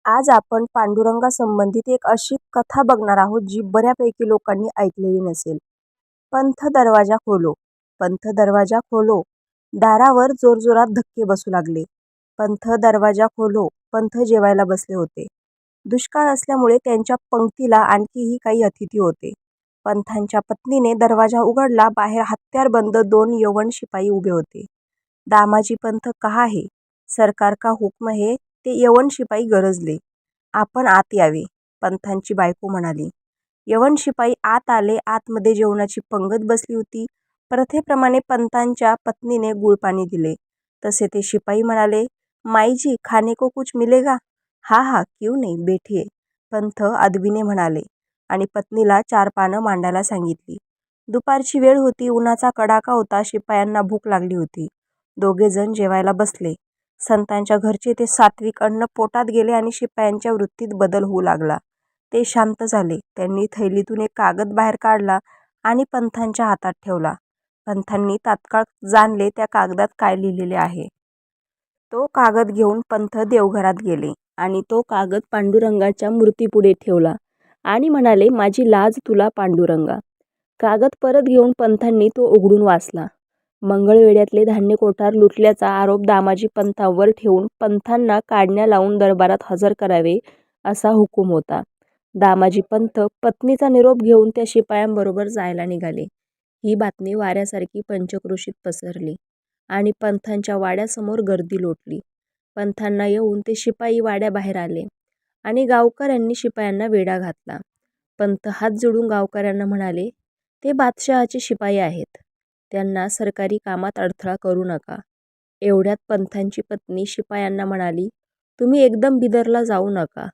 आज आपण पांडुरंगासंबंधित एक अशी कथा बघणार आहोत जी बऱ्यापैकी लोकांनी ऐकलेली नसेल. पंथ दरवाजा खोलो, पंथ दरवाजा खोलो, दारावर जोरजोरात धक्के बसू लागले. पंथ दरवाजा खोलो, पंथ जेवायला बसले होते. दुष्काळ असल्यामुळे त्यांच्या पंक्तीला आणखीही काही अतिथी होते. पंथांच्या पत्नीने दरवाजा उघडला. बाहेर हत्यारबंद 2 यवन शिपाई उभे होते. दामाजी पंथ कहा है? सरकार का हुक्म है. ते यवन शिपाई गरजले. आपण आत यावे, पंथांची बायको म्हणाली. यवन शिपाई आत आले. आतमध्ये जेवणाची पंगत बसली होती. प्रथेप्रमाणे पंथांच्या पत्नीने गुळपाणी दिले. तसे ते शिपाई म्हणाले, माईजी खाने को कुछ मिलेगा? हा हा, क्यों नहीं, बैठिये, पंथ अदबीने म्हणाले आणि पत्नीला 4 पानं मांडायला सांगितली. दुपारची वेळ होती. उन्हाचा कडाका होता. शिपायांना भूक लागली होती. दोघे जण जेवायला बसले. संतांच्या घरचे ते सात्विक अन्न पोटात गेले आणि शिपायांच्या वृत्तीत बदल होऊ लागला. ते शांत झाले. त्यांनी थैलीतून एक कागद बाहेर काढला आणि पंथांच्या हातात ठेवला. पंथांनी तात्काळ जाणले त्या कागदात काय लिहिलेले आहे. तो कागद घेऊन पंथ देवघरात गेले आणि तो कागद पांडुरंगाच्या मूर्तीपुढे ठेवला आणि म्हणाले, माझी लाज तुला पांडुरंगा. कागद परत घेऊन पंथांनी तो उघडून वाचला. मंगळवेढ्यातले धान्य कोठार लुटल्याचा आरोप दामाजी पंथांवर ठेवून पंथांना काढण्या लावून दरबारात हजर करावे असा हुकूम होता. दामाजी पंथ पत्नीचा निरोप घेऊन त्या शिपायांबरोबर जायला निघाले. ही बातमी वाऱ्यासारखी पंचक्रोशीत पसरली आणि पंथांच्या वाड्यासमोर गर्दी लोटली. पंथांना येऊन ते शिपाई वाड्याबाहेर आले आणि गावकऱ्यांनी शिपायांना वेढा घातला. पंथ हात जोडून गावकऱ्यांना म्हणाले, ते बादशहाचे शिपाई आहेत. त्यांना सरकारी कामात अडथळा करू नका. एवढ्यात पंथांची पत्नी शिपायांना म्हणाली, तुम्ही एकदम बिदरला जाऊ नका.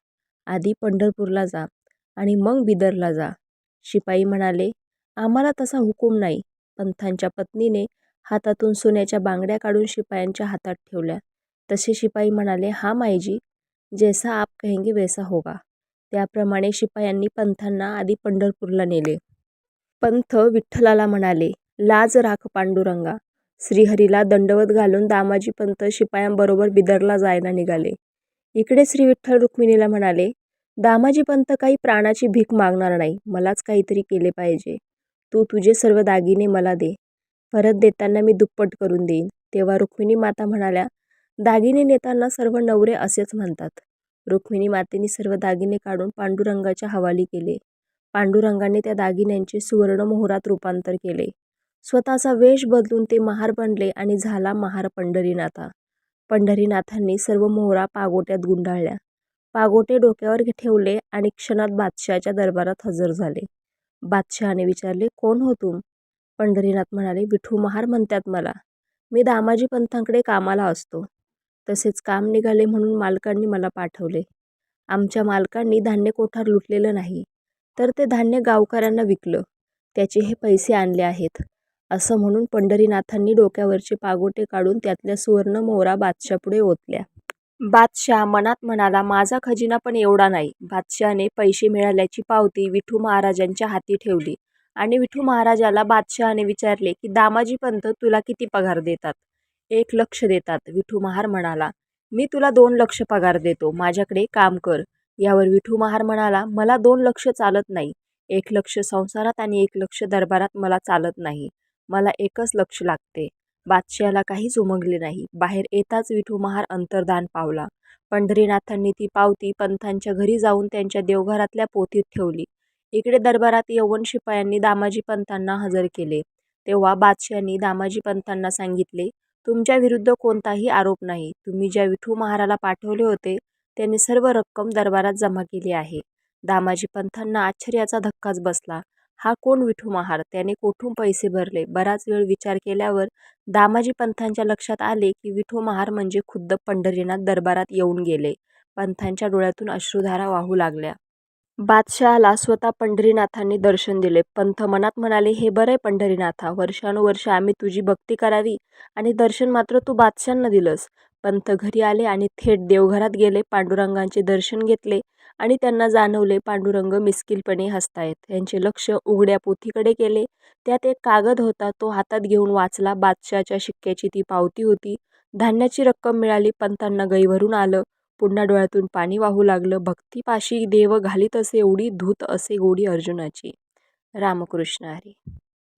आधी पंढरपूरला जा आणि मग बिदरला जा. शिपाई म्हणाले, आम्हाला तसा हुकूम नाही. पंथांच्या पत्नीने हातातून सोन्याच्या बांगड्या काढून शिपायांच्या हातात ठेवल्या. तसे शिपाई म्हणाले, हा माईजी, जैसा आप कहेंगे वैसा होगा. त्याप्रमाणे शिपायांनी पंथांना आधी पंढरपूरला नेले. पंथ विठ्ठलाला म्हणाले, लाज राख पांडुरंगा. श्रीहरीला दंडवत घालून दामाजी पंथ शिपायांबरोबर बिदरला जायला निघाले. इकडे श्री विठ्ठल रुक्मिणीला म्हणाले, दामाजी पंथ काही प्राणाची भीक मागणार नाही. मलाच काहीतरी केले पाहिजे. तू तुझे सर्व दागिने मला दे. परत देताना मी दुप्पट करून देईन. तेव्हा रुक्मिणी माता म्हणाल्या, दागिने नेताना सर्व नवरे असेच म्हणतात. रुक्मिणी मातेने सर्व दागिने काढून पांडुरंगाच्या हवाली केले. पांडुरंगाने त्या दागिन्यांचे सुवर्ण मोहरात रूपांतर केले. स्वतःचा वेश बदलून ते महार बनले आणि झाला महार पंढरीनाथा. पंढरीनाथांनी सर्व मोहरा पागोट्यात गुंडाळल्या. पागोटे डोक्यावर ठेवले आणि क्षणात बादशहाच्या दरबारात हजर झाले. बादशहाने विचारले, कोण हो तुम? पंढरीनाथ म्हणाले, विठू महार म्हणतात मला. मी दामाजी पंथांकडे कामाला असतो. तसेच काम निघाले म्हणून मालकांनी मला पाठवले. आमच्या मालकांनी धान्य कोठार लुटलेलं नाही, तर ते धान्य गावकऱ्यांना विकलं. त्याचे हे पैसे आणले आहेत. असं म्हणून पंढरीनाथांनी डोक्यावरचे पागोटे काढून त्यातल्या सुवर्ण मोहरा बादशापुढे ओतल्या. बादशाह मनात म्हणाला, माझा खजिना पण एवढा नाही. बादशहाने पैसे मिळाल्याची पावती विठू महाराजांच्या हाती ठेवली आणि विठू महाराजाला बादशहाने विचारले की दामाजी पंथ तुला किती पगार देतात? 1 लक्ष देतात. विठू महार म्हणाला, मी तुला 2 लक्ष पगार देतो. माझ्याकडे काम कर. यावर विठू महार म्हणाला, मला 2 लक्ष चालत नाही. 1 लक्ष संसारात आणि 1 लक्ष दरबारात मला चालत नाही. मला 1च लक्ष लागते. बादशहाला काहीच उमगले नाही. बाहेर येताच विठू महार अंतर्धान पावला. पंढरीनाथांनी ती पावती पंथांच्या घरी जाऊन त्यांच्या देवघरातल्या पोथीत ठेवली. इकडे दरबारात यवन शिपायांनी दामाजी पंथांना हजर केले. तेव्हा बादशहांनी दामाजी पंथांना सांगितले, तुमच्या विरुद्ध कोणताही आरोप नाही. तुम्ही ज्या विठू महाराला पाठवले होते त्यांनी सर्व रक्कम दरबारात जमा केली आहे. दामाजी पंथांना आश्चर्याचा धक्काच बसला. हा कोण विठू महार? त्याने कोठून पैसे भरले? बराच वेळ विचार केल्यावर दामाजी पंथांच्या लक्षात आले की विठू महार म्हणजे खुद्द पंढरीनाथ दरबारात येऊन गेले. पंथांच्या डोळ्यातून अश्रुधारा वाहू लागल्या. बादशहाला स्वतः पंढरीनाथांनी दर्शन दिले. पंथ मनात म्हणाले, हे बरे पंढरीनाथा, वर्षानुवर्ष आम्ही तुझी भक्ती करावी आणि दर्शन मात्र तू बादशांना दिलंस. पंथ घरी आले आणि थेट देवघरात गेले. पांडुरंगांचे दर्शन घेतले आणि त्यांना जाणवले पांडुरंग मिस्किलपणे हसतायत. त्यांचे लक्ष उघड्या पोथीकडे गेले. त्यात एक कागद होता. तो हातात घेऊन वाचला. बादशहाच्या शिक्क्याची ती पावती होती. धान्याची रक्कम मिळाली. पंथांना गैरभरून आलं. पुन्हा डोळ्यातून पाणी वाहू लागलं. भक्तीपाशी देव घालीत असे एवढी धूत असे गोडी अर्जुनाची. रामकृष्ण हरी.